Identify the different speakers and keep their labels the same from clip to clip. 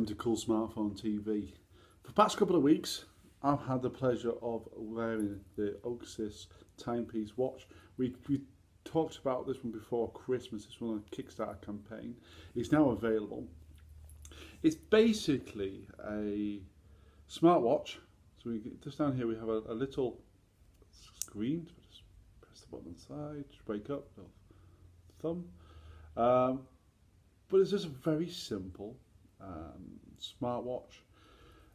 Speaker 1: to Coolsmartphone TV. For the past couple of weeks, I've had the pleasure of wearing the Oaxis Timepiece watch. We talked about this one before Christmas. This one on a Kickstarter campaign. It's now available. It's basically a smartwatch. So just down here we have a little screen. So just press the button on the side, just wake up, little thumb. But it's just a very simple smartwatch.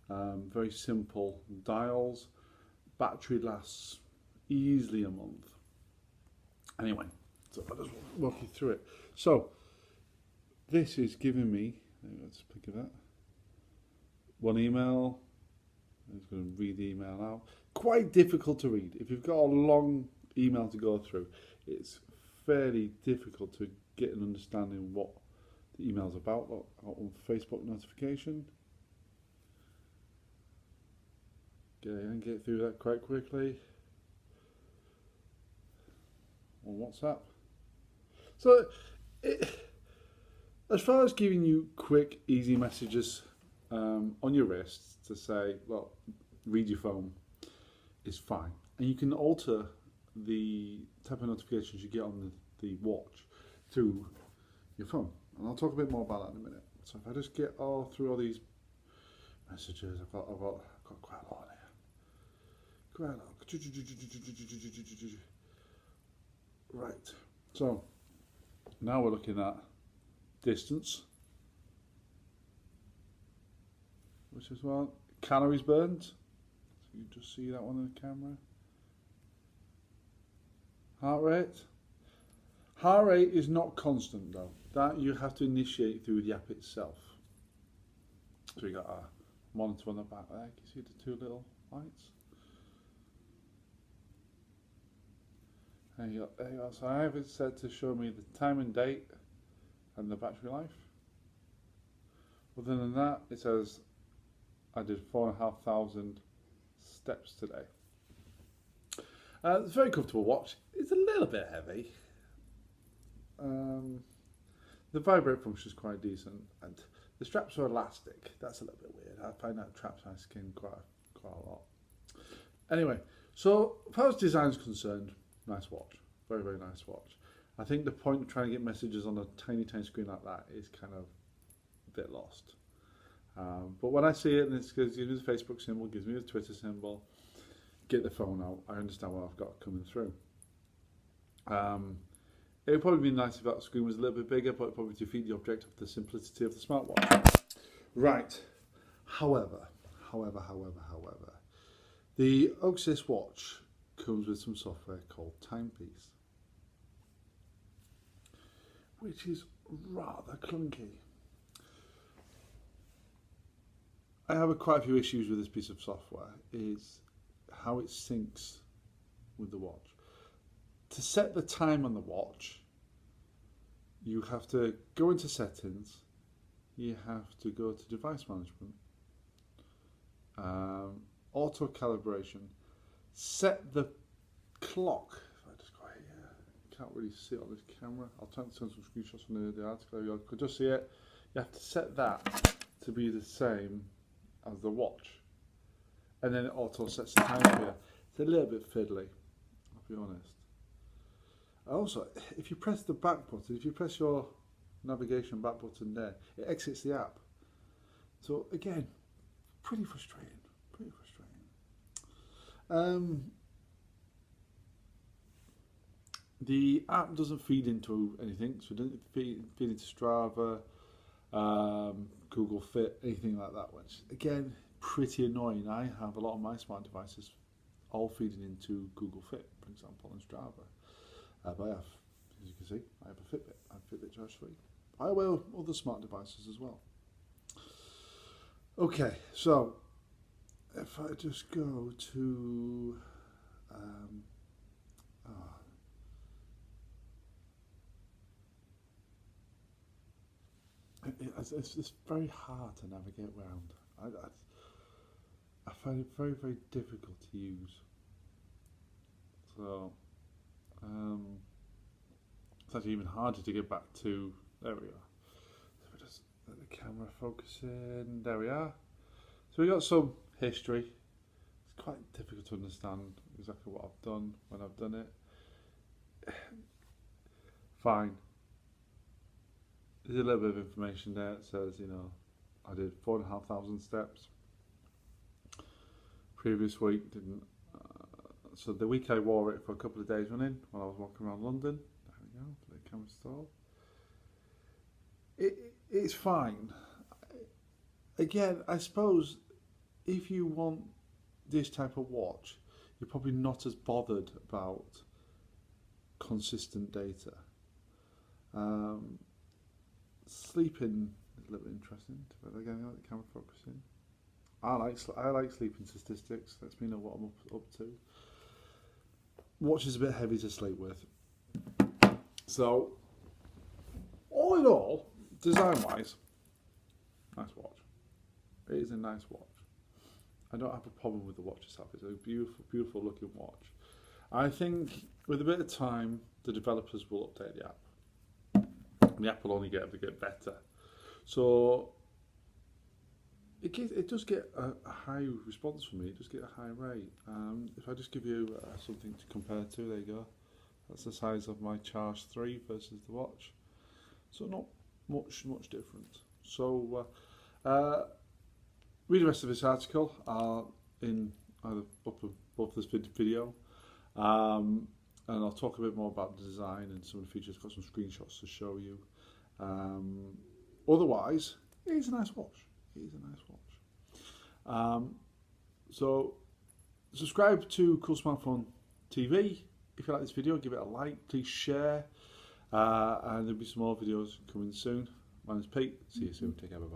Speaker 1: Very simple dials. Battery lasts easily a month. Anyway, so I'll just walk you through it. So this is giving me, let's pick it up, one email. I'm just going to read the email out. Quite difficult to read. If you've got a long email to go through, it's fairly difficult to get an understanding what the email's about. On Facebook notification. And get through that quite quickly. On WhatsApp. So, as far as giving you quick, easy messages on your wrist to say, well, read your phone, is fine. And you can alter the type of notifications you get on the watch through your phone. And I'll talk a bit more about that in a minute. So if I just get through all these messages, I've got quite a lot on here. Quite a lot. Right. So now we're looking at distance, which is one. Calories burned. So you just see that one on the camera. Heart rate. Heart rate is not constant though. That you have to initiate through the app itself. So we got a monitor on the back there. Can you see the two little lights? There you go. So I have it set to show me the time and date and the battery life. Other than that, it says I did 4,500 steps today. It's a very comfortable watch. It's a little bit heavy. The vibrate function is quite decent, and the straps are elastic. That's a little bit weird. I find that traps my skin quite a lot. Anyway, so as far as design is concerned, nice watch. Very, very nice watch. I think the point of trying to get messages on a tiny, tiny screen like that is kind of a bit lost. But when I see it and it gives me the Facebook symbol, gives me the Twitter symbol, get the phone out, I understand what I've got coming through. It would probably be nice if that screen was a little bit bigger, but it would probably defeat the object of the simplicity of the smartwatch. Right. However, the Oaxis watch comes with some software called Timepiece, which is rather clunky. I have quite a few issues with this piece of software, is how it syncs with the watch. To set the time on the watch, you have to go into settings, you have to go to device management, auto calibration, set the clock. If I just go here, you can't really see it on this camera. I'll try to send some screenshots from the article. You could just see it. You have to set that to be the same as the watch, and then it auto sets the time for you. It's a little bit fiddly, I'll be honest. Also, if you press the back button, if you press your navigation back button there, it exits the app. So again, pretty frustrating. The app doesn't feed into anything, so it doesn't feed into Strava, Google Fit, anything like that, which again, pretty annoying. I have a lot of my smart devices all feeding into Google Fit, for example, and Strava. But I have, as you can see, I have a Fitbit. I have Fitbit Charge 3. I wear other smart devices as well. Okay, so if I just go to it's very hard to navigate around. I find it very, very difficult to use. So it's actually even harder to get back to. There we are. So we just let the camera focus in. There we are. So we got some history. It's quite difficult to understand exactly what I've done when I've done it. Fine. There's a little bit of information there. It says, you know, I did 4,500 steps. Previous week didn't. So the week I wore it for a couple of days running while I was walking around London. There we go. The camera stall. It's fine. Again, I suppose if you want this type of watch, you're probably not as bothered about consistent data. Sleeping is a little bit interesting, but again, I like the camera focusing. I like sleeping statistics. Lets me know what I'm up to. Watch is a bit heavy to sleep with. So, all in all, design-wise, nice watch. It is a nice watch. I don't have a problem with the watch itself. It's a beautiful, beautiful looking watch. I think with a bit of time, the developers will update the app. And the app will only get better. So it does get a high response from me. It does get a high rate. If I just give you something to compare to, there you go. That's the size of my Charge 3 versus the watch. So not much different. So read the rest of this article in either up above this video, and I'll talk a bit more about the design and some of the features. I've got some screenshots to show you. Otherwise, it is a nice watch. It is a nice watch. So subscribe to Coolsmartphone TV. If you like this video, give it a like. Please share. And there'll be some more videos coming soon. My name's Pete. See you soon. Take care. Bye bye.